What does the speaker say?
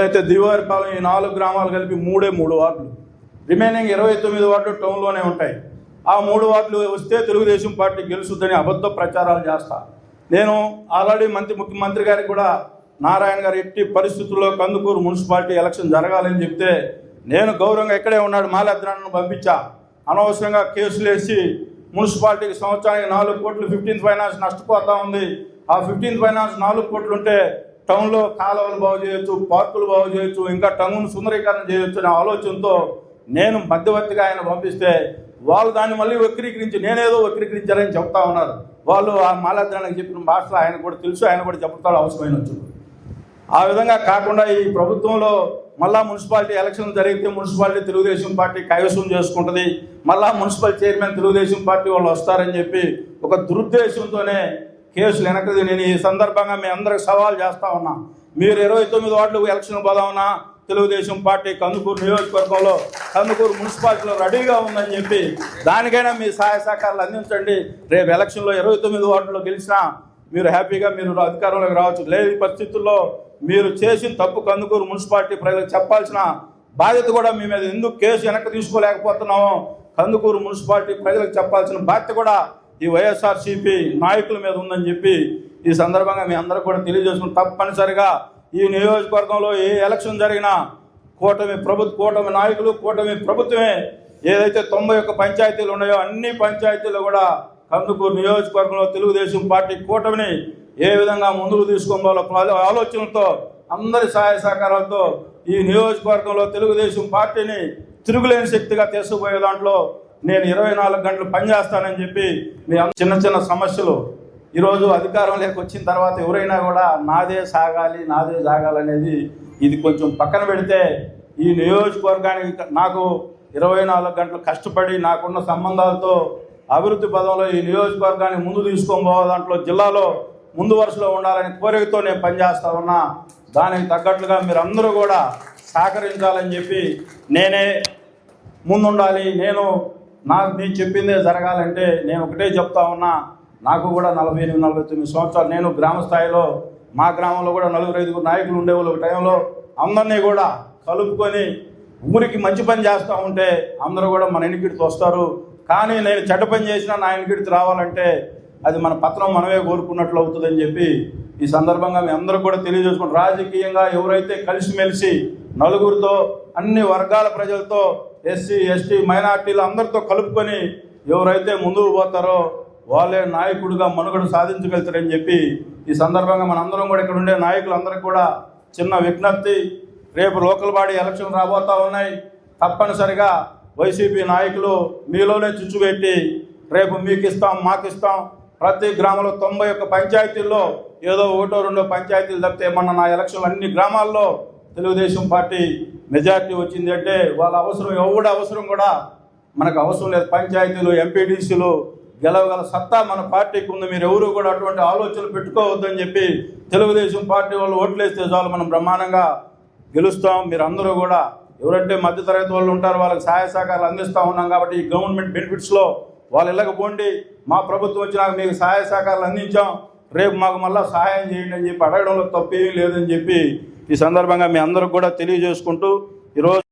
ఏదైతే దివారిపాలెం ఈ 4 గ్రామాలు కలిపి 3 వార్డులు, రిమైనింగ్ 29 వార్డులు టౌన్లోనే ఉంటాయి. ఆ 3 వార్డులు వస్తే తెలుగుదేశం పార్టీ గెలుస్తుందని అబద్ధ ప్రచారాలు చేస్తా. నేను ఆల్రెడీ ముఖ్యమంత్రి గారికి కూడా నారాయణ గారు ఎట్టి పరిస్థితుల్లో కందుకూరు మున్సిపాలిటీ ఎలక్షన్ జరగాలని చెప్తే నేను గౌరవంగా ఇక్కడే ఉన్నాడు మాలద్రాన్ని పంపించా. అనవసరంగా కేసులు వేసి మున్సిపాలిటీకి సంవత్సరానికి 4 కోట్లు 15th ఫైనాన్స్ నష్టపోతా ఉంది. ఆ 15th ఫైనాన్స్ 4 కోట్లు ఉంటే టౌన్లో కాలువలు బాగు చేయొచ్చు, పార్కులు బాగు చేయొచ్చు, ఇంకా టౌన్ సుందరీకరణ చేయొచ్చు అనే ఆలోచనతో నేను మధ్యవర్తిగా ఆయన పంపిస్తే వాళ్ళు దాన్ని మళ్ళీ వక్రీకరించి నేనేదో వక్రీకరించారని చెప్తా ఉన్నారు. వాళ్ళు ఆ మాలాద్రానికి చెప్పిన భాషలో ఆయన కూడా తెలుసు, ఆయన కూడా చెప్తాడు అవసరమైన వచ్చు. ఆ విధంగా కాకుండా ఈ ప్రభుత్వంలో మళ్ళా మున్సిపాలిటీ ఎలక్షన్ జరిగితే మున్సిపాలిటీ తెలుగుదేశం పార్టీ కైవసం చేసుకుంటుంది, మళ్ళా మున్సిపల్ చైర్మన్ తెలుగుదేశం పార్టీ వాళ్ళు వస్తారని చెప్పి ఒక దురుద్దేశంతోనే కేసులు వెనకది. నేను ఈ సందర్భంగా మీ అందరికి సవాల్ చేస్తా ఉన్నా, మీరు 29 వార్డులు ఎలక్షన్ పోదామన్నా తెలుగుదేశం పార్టీ కందుకూరు నియోజకవర్గంలో కందుకూరు మున్సిపాలిటీలో రెడీగా ఉందని చెప్పి దానికైనా మీ సహాయ సహకారాలు అందించండి. రేపు ఎలక్షన్లో 29 వార్డులో గెలిచినా మీరు హ్యాపీగా మీరు అధికారంలోకి రావచ్చు. లేని పరిస్థితుల్లో మీరు చేసిన తప్పు కందుకూరు మున్సిపాలిటీ ప్రజలకు చెప్పాల్సిన బాధ్యత కూడా మీ మీద, ఎందుకు కేసు వెనక్కి తీసుకోలేకపోతున్నామో కందుకూరు మున్సిపాలిటీ ప్రజలకు చెప్పాల్సిన బాధ్యత కూడా ఈ వైఎస్ఆర్సీపీ నాయకుల మీద ఉందని చెప్పి ఈ సందర్భంగా మీ అందరూ కూడా తెలియజేసుకుని తప్పనిసరిగా ఈ నియోజకవర్గంలో ఏ ఎలక్షన్ జరిగినా కూటమి నాయకులు కూటమి ప్రభుత్వమే ఏదైతే 91 పంచాయతీలు ఉన్నాయో అన్ని పంచాయతీలు కూడా కందుకూరు నియోజకవర్గంలో తెలుగుదేశం పార్టీ కూటమిని ఏ విధంగా ముందుకు తీసుకోవాలో ఆలోచనలతో అందరి సహాయ సహకారాలతో ఈ నియోజకవర్గంలో తెలుగుదేశం పార్టీని తిరుగులేని శక్తిగా తీసుకుపోయే దాంట్లో నేను 24 గంటలు పనిచేస్తానని చెప్పి మీ చిన్న సమస్యలు ఈరోజు అధికారంలోకి వచ్చిన తర్వాత ఎవరైనా కూడా నాదే సాగాలనేది ఇది కొంచెం పక్కన పెడితే ఈ నియోజకవర్గానికి నాకు 24 గంటలు కష్టపడి నాకున్న సంబంధాలతో అభివృద్ధి పదంలో ఈ నియోజకవర్గాన్ని ముందు తీసుకొని పోవాలి, దాంట్లో జిల్లాలో ముందు వరుసలో ఉండాలని కోరికతో నేను పనిచేస్తా ఉన్నా. దానికి తగ్గట్లుగా మీరు అందరూ కూడా సహకరించాలని చెప్పి నేనే ముందుండాలి. నేను చెప్పిందే జరగాలంటే నేను ఒకటే చెప్తా ఉన్నా, నాకు కూడా 48-49 సంవత్సరాలు. నేను గ్రామ స్థాయిలో మా గ్రామంలో కూడా 4-5 నాయకులు ఉండేవాళ్ళు. ఒక టైంలో అందరినీ కూడా కలుపుకొని ఊరికి మంచి పని చేస్తూ ఉంటే అందరూ కూడా మన ఎన్నికడికి వస్తారు. కానీ నేను చెడ్డ పని చేసినా నా ఎన్నికడికి రావాలంటే అది మన పత్రం మనమే కోరుకున్నట్లు అవుతుందని చెప్పి ఈ సందర్భంగా మీ అందరూ కూడా తెలియజేసుకుని రాజకీయంగా ఎవరైతే కలిసిమెలిసి నలుగురితో అన్ని వర్గాల ప్రజలతో ఎస్సీ ఎస్టీ మైనార్టీలు అందరితో కలుపుకొని ఎవరైతే ముందుకు పోతారో వాళ్ళే నాయకుడిగా మనుగడ సాధించగలుగుతారని చెప్పి ఈ సందర్భంగా మనందరం కూడా ఇక్కడ ఉండే నాయకులందరికీ కూడా చిన్న విజ్ఞప్తి. రేపు లోకల్ బాడీ ఎలక్షన్ రాబోతా ఉన్నాయి. తప్పనిసరిగా వైసీపీ నాయకులు మీలోనే చుచ్చుపెట్టి రేపు మీకు ఇస్తాం మాకు ఇస్తాం, ప్రతి గ్రామంలో 91 పంచాయతీల్లో ఏదో 1-2 పంచాయతీలు తప్పితే మొన్న నా ఎలక్షన్లు అన్ని గ్రామాల్లో తెలుగుదేశం పార్టీ మెజార్టీ వచ్చింది అంటే వాళ్ళ అవసరం కూడా మనకు అవసరం లేదు. పంచాయతీలు ఎంపీడీసీలు గెలవగల సత్తా మన పార్టీకి ఉంది. మీరు ఎవరు కూడా అటువంటి ఆలోచనలు పెట్టుకోవద్దని చెప్పి తెలుగుదేశం పార్టీ వాళ్ళు ఓట్లేస్తే చాలు మనం బ్రహ్మాండంగా గెలుస్తాం. మీరు అందరూ కూడా ఎవరంటే మధ్యతరగతి వాళ్ళు ఉంటారు, వాళ్ళకి సహాయ సహకారాలు అందిస్తూ ఉన్నాం కాబట్టి ఈ గవర్నమెంట్ బెనిఫిట్స్లో వాళ్ళు ఇళ్ళకపోండి, మా ప్రభుత్వం వచ్చినాక మీకు సహాయ సహకారాలు అందించాం, రేపు మాకు మళ్ళీ సహాయం చేయండి అని చెప్పి అడగడంలో తప్పేమీ లేదని చెప్పి ఈ సందర్భంగా మీ అందరికి కూడా తెలియజేసుకుంటూ ఈరోజు